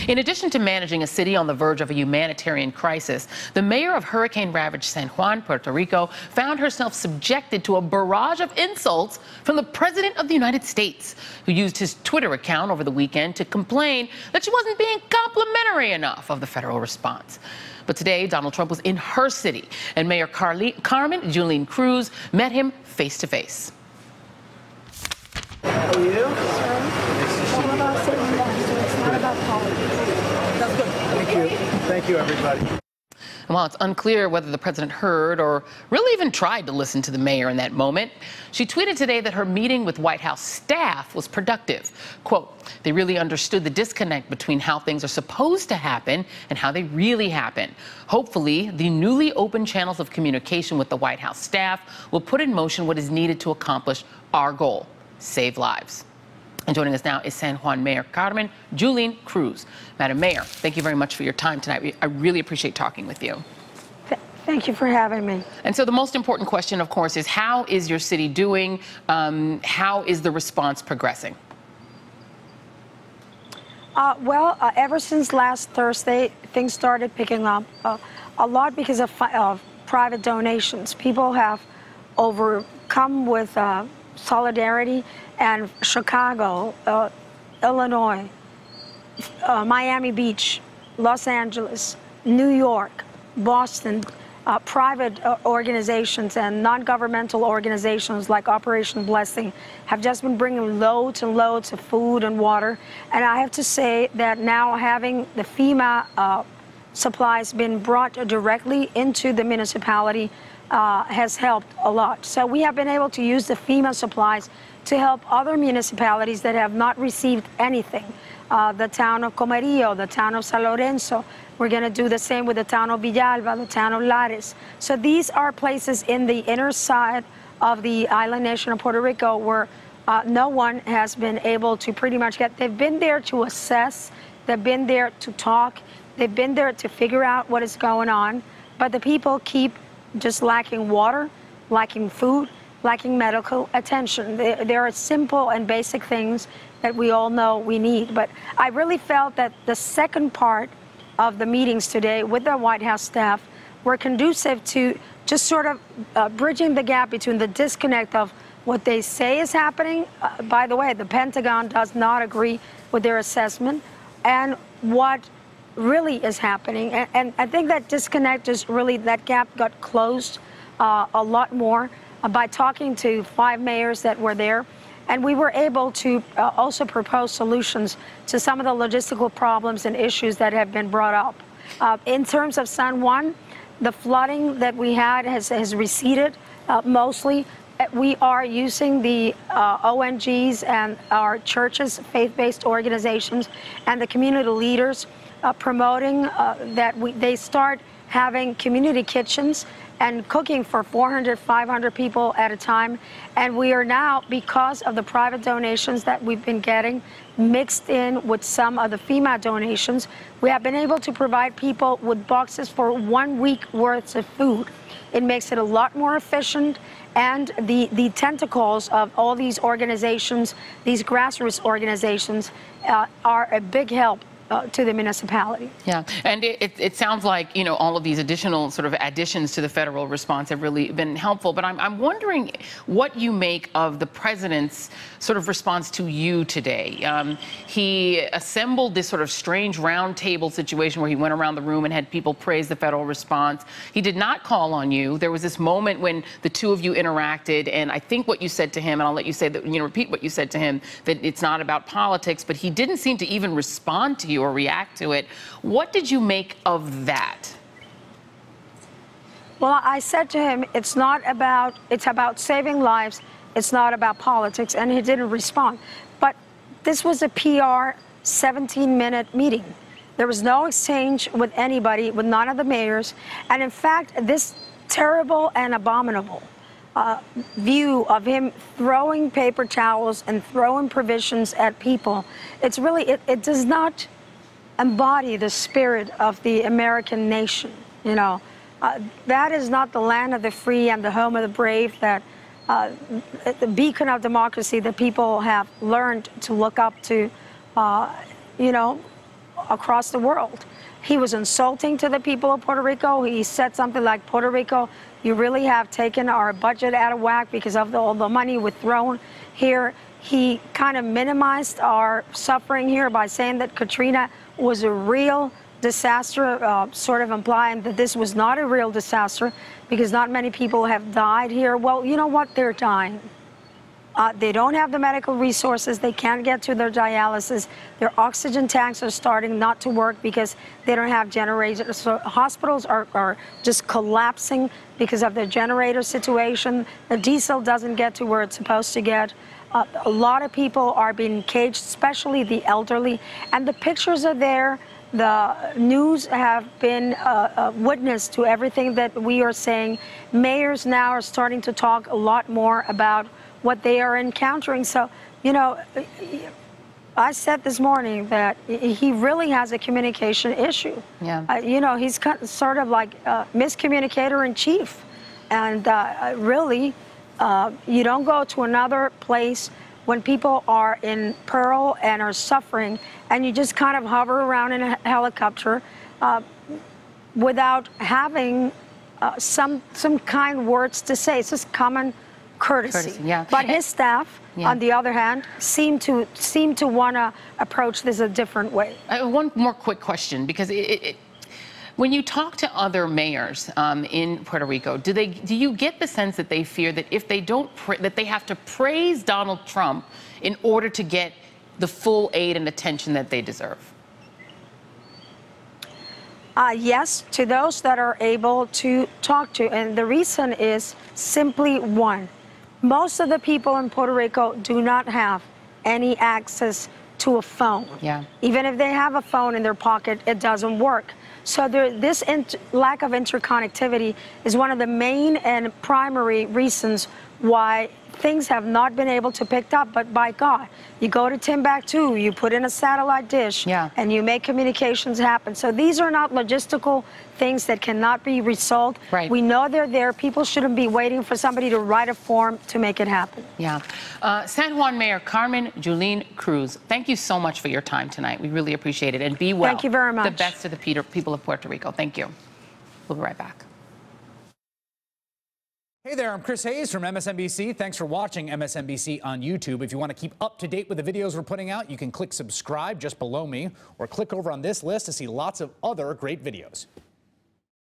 In addition to managing a city on the verge of a humanitarian crisis, the mayor of hurricane-ravaged San Juan, Puerto Rico, found herself subjected to a barrage of insults from the President of the United States, who used his Twitter account over the weekend to complain that she wasn't being complimentary enough of the federal response. But today, Donald Trump was in her city, and Mayor Carmen Yulín Cruz met him face to face. How are you? It's all about saving lives, so it's not about politics. That's good. Thank you. Thank you, everybody. And while it's unclear whether the president heard or really even tried to listen to the mayor in that moment, she tweeted today that her meeting with White House staff was productive. Quote, they really understood the disconnect between how things are supposed to happen and how they really happen. Hopefully, the newly opened channels of communication with the White House staff will put in motion what is needed to accomplish our goal: save lives. And joining us now is San Juan Mayor Carmen Yulín Cruz. Madam Mayor, thank you very much for your time tonight. I really appreciate talking with you. Thank you for having me. And so the most important question, of course, is how is your city doing? How is the response progressing? Ever since last Thursday, things started picking up a lot because of private donations. People have overcome with solidarity, and Chicago, Illinois, Miami Beach, Los Angeles, New York, Boston, private organizations and non-governmental organizations like Operation Blessing have just been bringing loads and loads of food and water. And I have to say that now having the FEMA supplies been brought directly into the municipality has helped a lot. So we have been able to use the FEMA supplies to help other municipalities that have not received anything. The town of Comerío, the town of San Lorenzo. We're going to do the same with the town of Villalba, the town of Lares. So these are places in the inner side of the island nation of Puerto Rico where no one has been able to pretty much get. They've been there to assess. They've been there to talk. They've been there to figure out what is going on. But the people keep just lacking water, lacking food, lacking medical attention. There are simple and basic things that we all know we need. But I really felt that the second part of the meetings today with the White House staff were conducive to just sort of bridging the gap between the disconnect of what they say is happening. By the way, the Pentagon does not agree with their assessment, and what really is happening. And I think that disconnect is really, that gap got closed a lot more by talking to 5 mayors that were there. And we were able to also propose solutions to some of the logistical problems and issues that have been brought up. In terms of San Juan, the flooding that we had has receded mostly. We are using the ONGs and our churches, faith-based organizations, and the community leaders promoting that they start having community kitchens and cooking for 400, 500 people at a time. And we are now, because of the private donations that we've been getting, mixed in with some of the FEMA donations, we have been able to provide people with boxes for 1 week worth of food. It makes it a lot more efficient, and the tentacles of all these organizations, these grassroots organizations, are a big help to the municipality. Yeah, and it sounds like, you know, all of these additional sort of additions to the federal response have really been helpful. But I'm wondering what you make of the president's sort of response to you today. He assembled this sort of strange round table situation where he went around the room and had people praise the federal response. He did not call on you. There was this moment when the two of you interacted, and I think what you said to him, and I'll let you say that, you know, repeat what you said to him, that it's not about politics, but he didn't seem to even respond to you or react to it. What did you make of that? Well, I said to him, it's about saving lives. It's not about politics, and he didn't respond. But this was a PR 17-minute meeting. There was no exchange with anybody, with none of the mayors. And in fact, this terrible and abominable view of him throwing paper towels and throwing provisions at people, it's really, it does not embody the spirit of the American nation. You know, that is not the land of the free and the home of the brave, that the beacon of democracy that people have learned to look up to. You know, across the world. He was insulting to the people of Puerto Rico. He said something like, Puerto Rico, you really have taken our budget out of whack because of all the money withdrawn here. He kind of minimized our suffering here by saying that Katrina was a real disaster, sort of implying that this was not a real disaster because not many people have died here. Well, you know what? They're dying. They don't have the medical resources. They can't get to their dialysis. Their oxygen tanks are starting not to work because they don't have generators. So hospitals are just collapsing because of the generator situation. The diesel doesn't get to where it's supposed to get. A lot of people are being caged, especially the elderly. And the pictures are there. The news have been witness to everything that we are saying. Mayors now are starting to talk a lot more about what they are encountering. So, you know, I said this morning that he really has a communication issue. Yeah. You know, he's sort of like miscommunicator in chief. And really, you don't go to another place when people are in peril and are suffering, and you just kind of hover around in a helicopter without having some kind words to say. It's just common courtesy. Yeah. But his staff, on the other hand, seem to want to approach this a different way. One more quick question, because when you talk to other mayors in Puerto Rico, do you get the sense that they fear that if they don't, that they have to praise Donald Trump in order to get the full aid and attention that they deserve? Yes, to those that are able to talk to. And the reason is simply one. Most of the people in Puerto Rico do not have any access to a phone. Yeah. Even if they have a phone in their pocket, it doesn't work. So this lack of interconnectivity is one of the main and primary reasons why things have not been able to pick up. But by God, you go to Timbuktu, you put in a satellite dish, and you make communications happen. So these are not logistical things that cannot be resolved. Right. We know they're there. People shouldn't be waiting for somebody to write a form to make it happen. Yeah. San Juan Mayor Carmen Yulín Cruz, thank you so much for your time tonight. We really appreciate it. And be well. Thank you very much. The best to the people of Puerto Rico. Thank you. We'll be right back. Hey there, I'm Chris Hayes from MSNBC. Thanks for watching MSNBC on YouTube. If you want to keep up to date with the videos we're putting out, you can click subscribe just below me or click over on this list to see lots of other great videos.